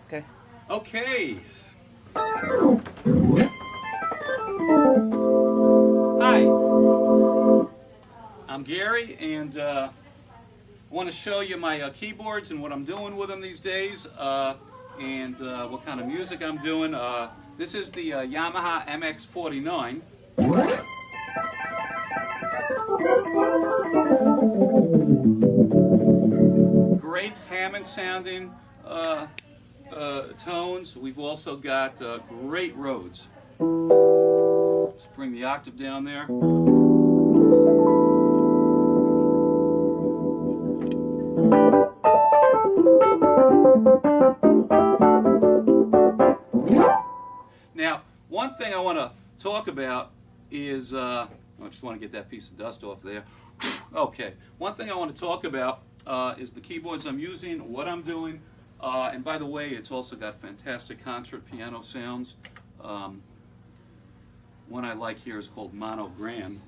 Okay. Okay. Hi, I'm Gary, and I want to show you my keyboards and what I'm doing with them these days, and what kind of music I'm doing. This is the Yamaha MX49. Great Hammond sounding tones. We've also got great Rhodes. Just bring the octave down there. Now, one thing I want to talk about is, I just want to get that piece of dust off there. Okay, one thing I want to talk about is the keyboards I'm using, what I'm doing, and by the way, it's also got fantastic concert piano sounds. One I like here is called Monogram.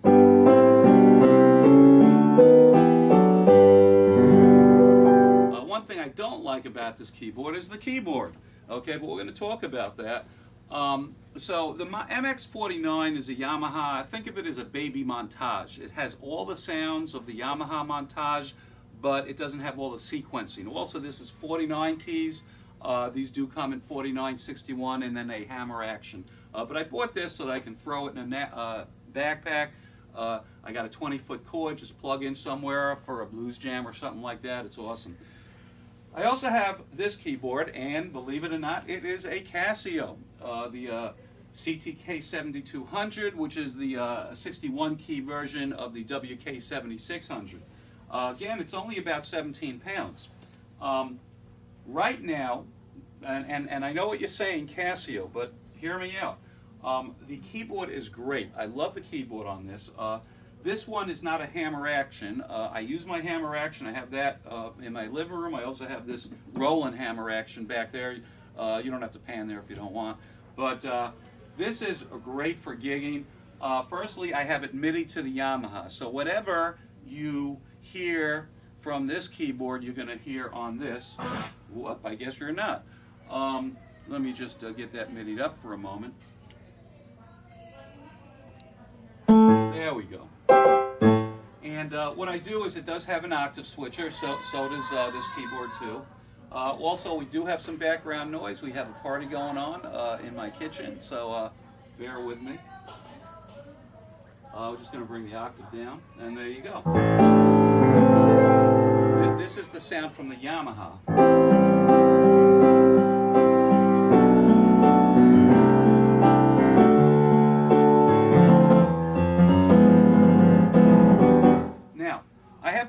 One thing I don't like about this keyboard is the keyboard. Okay, but we're going to talk about that. So the MX49 is a Yamaha. Think of it as a baby montage. It has all the sounds of the Yamaha montage, but it doesn't have all the sequencing. Also, this is 49 keys. These do come in 49, 61, and then a hammer action. But I bought this so that I can throw it in a backpack. I got a 20-foot cord, just plug in somewhere for a blues jam or something like that. It's awesome. I also have this keyboard, and believe it or not, it is a Casio, the CTK 7200, which is the 61-key version of the WK 7600. Again, it's only about 17 pounds. Right now, and I know what you're saying, Casio, but hear me out. The keyboard is great. I love the keyboard on this. This one is not a hammer action. I use my hammer action. I have that in my living room. I also have this Roland hammer action back there. You don't have to pan there if you don't want. But this is great for gigging. Firstly, I have it MIDI to the Yamaha. So whatever you hear from this keyboard, you're going to hear on this. Whoop, I guess you're not. Let me just get that MIDI'd up for a moment. There we go. And what I do is it does have an octave switcher, so does this keyboard too. Also, we do have some background noise. We have a party going on in my kitchen, so bear with me. We're just going to bring the octave down, and there you go. This is the sound from the Yamaha.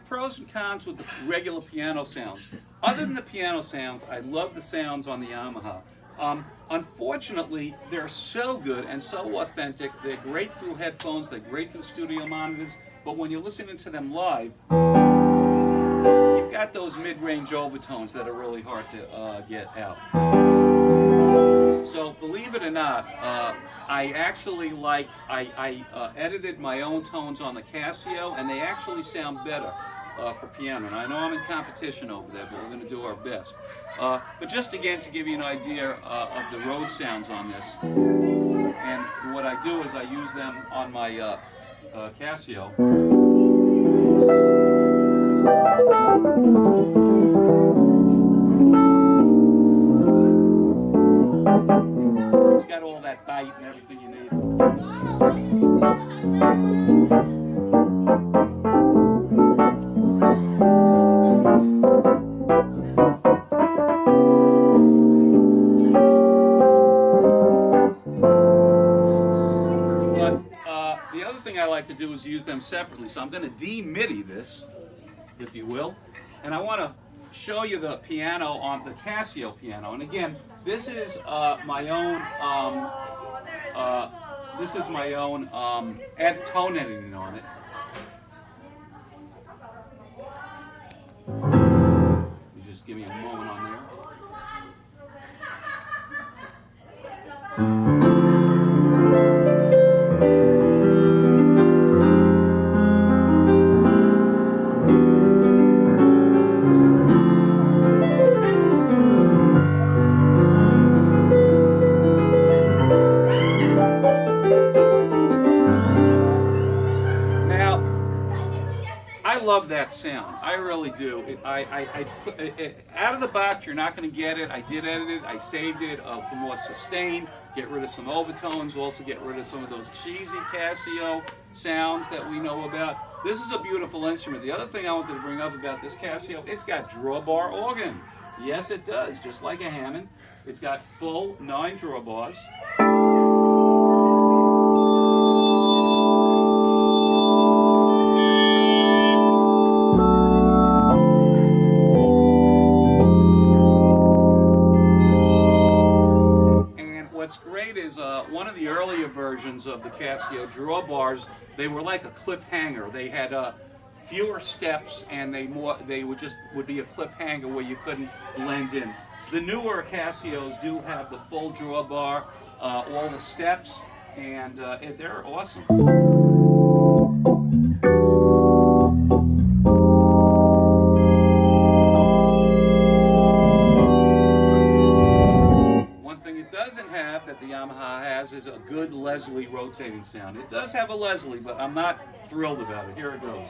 Pros and cons with the regular piano sounds. Other than the piano sounds, I love the sounds on the Yamaha. Unfortunately, they're so good and so authentic. They're great through headphones, they're great through studio monitors, but when you're listening to them live, you've got those mid-range overtones that are really hard to get out. So believe it or not, I actually I edited my own tones on the Casio, and they actually sound better for piano. And I know I'm in competition over there, but we're going to do our best. But just again to give you an idea of the Rhodes sounds on this, and what I do is I use them on my Casio. It's got all that bite and everything you need. But the other thing I like to do is use them separately. So I'm going to de-MIDI this, if you will, and I want to show you the piano on the Casio piano. And again, this is my own. This is my own tone editing on it. You just give me a moment on there. love that sound. I really do. Out of the box, you're not going to get it. I did edit it. I saved it for more sustain. Get rid of some overtones. Also get rid of some of those cheesy Casio sounds that we know about. This is a beautiful instrument. The other thing I wanted to bring up about this Casio, it's got drawbar organ. Yes, it does. Just like a Hammond. It's got full 9 drawbars. One of the earlier versions of the Casio drawbars, they were like a cliffhanger. They had fewer steps, and they would be a cliffhanger where you couldn't blend in. The newer Casios do have the full drawbar, all the steps, and they're awesome. That the Yamaha has is a good Leslie rotating sound. It does have a Leslie, but I'm not thrilled about it. Here it goes.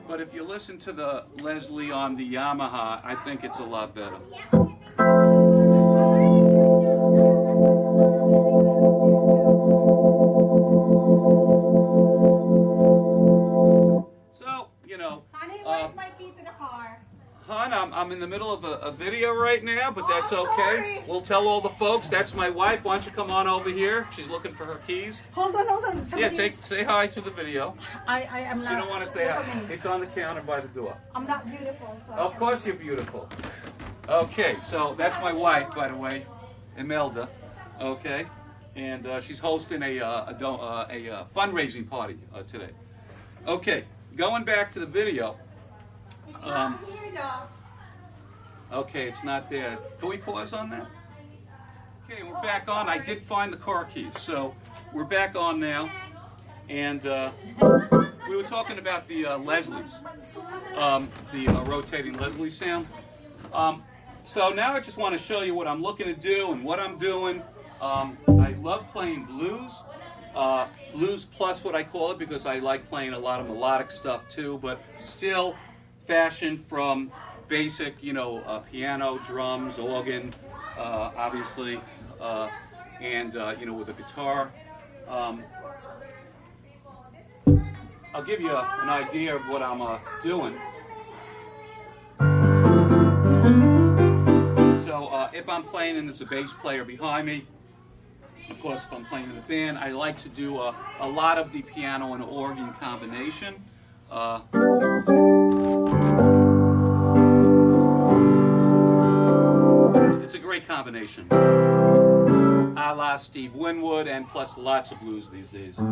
But if you listen to the Leslie on the Yamaha, I think it's a lot better. Hon, I'm in the middle of a video right now, but that's okay. Sorry. We'll tell all the folks. That's my wife. Why don't you come on over here? She's looking for her keys. Hold on. Yeah, say hi to the video. I am not. You don't want to say hi. It's on the counter by the door. I'm not beautiful. So Of course you're beautiful. Okay, so that's my wife, by the way, Imelda. Okay, and she's hosting a fundraising party today. Okay, going back to the video. It's not here, though. Okay, it's not there. Can we pause on that? Okay, we're back on. I did find the car keys, so we're back on now. And we were talking about the Leslies, the rotating Leslie sound. So now I just want to show you what I'm looking to do and what I'm doing. I love playing blues. Blues plus what I call it, because I like playing a lot of melodic stuff too, but still fashioned from basic, piano, drums, organ, obviously, and with a guitar. I'll give you an idea of what I'm doing. So if I'm playing and there's a bass player behind me, of course, if I'm playing in a band, I like to do a lot of the piano and organ combination. It's a great combination. A la Steve Winwood, and plus lots of blues these days. Now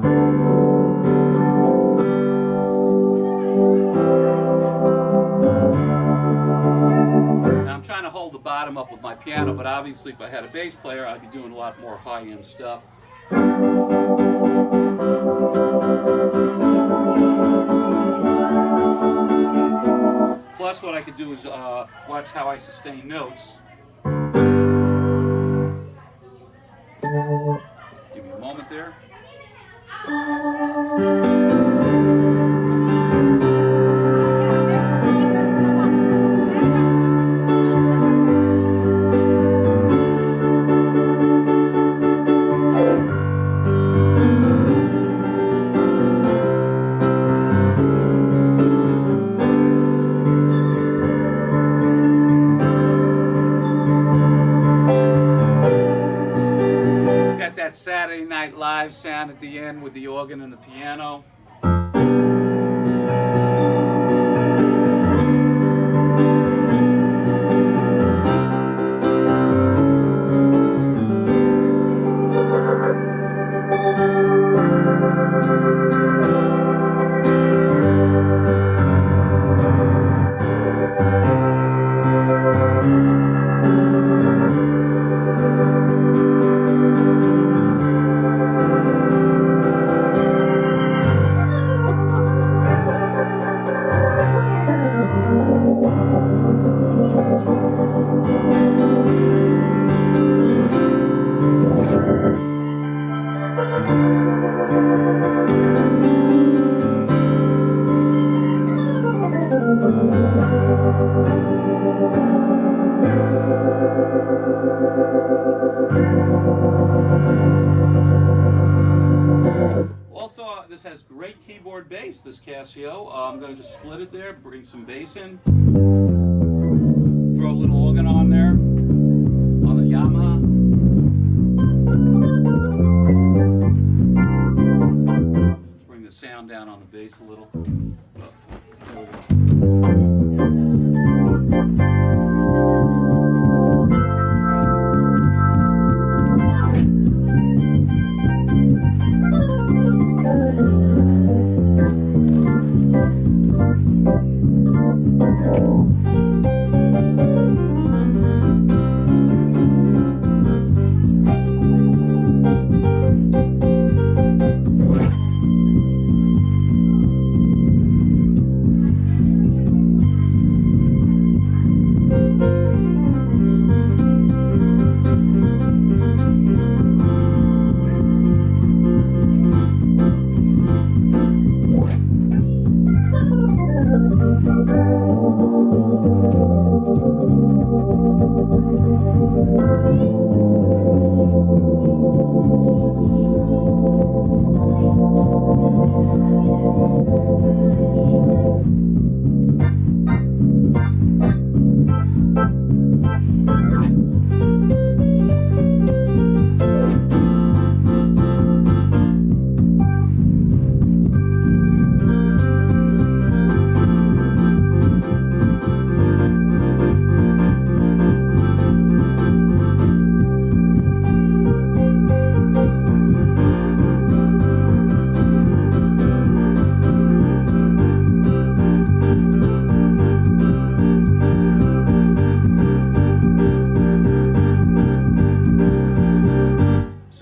I'm trying to hold the bottom up with my piano, but obviously if I had a bass player, I'd be doing a lot more high-end stuff. Plus what I could do is watch how I sustain notes. Give me a moment there. That Saturday Night Live sound at the end with the organ and the piano. this has great keyboard bass, this Casio. I'm going to just split it there, bring some bass in, throw a little organ on there, on the Yamaha. Let's bring the sound down on the bass a little.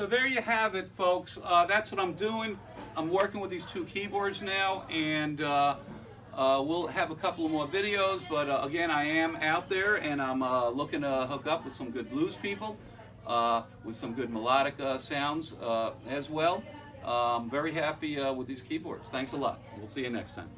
There we go. Have it, folks. That's what I'm doing. I'm working with these two keyboards now, and we'll have a couple of more videos, but again, I am out there, and I'm looking to hook up with some good blues people, with some good melodic sounds as well. I'm very happy with these keyboards. Thanks a lot. We'll see you next time.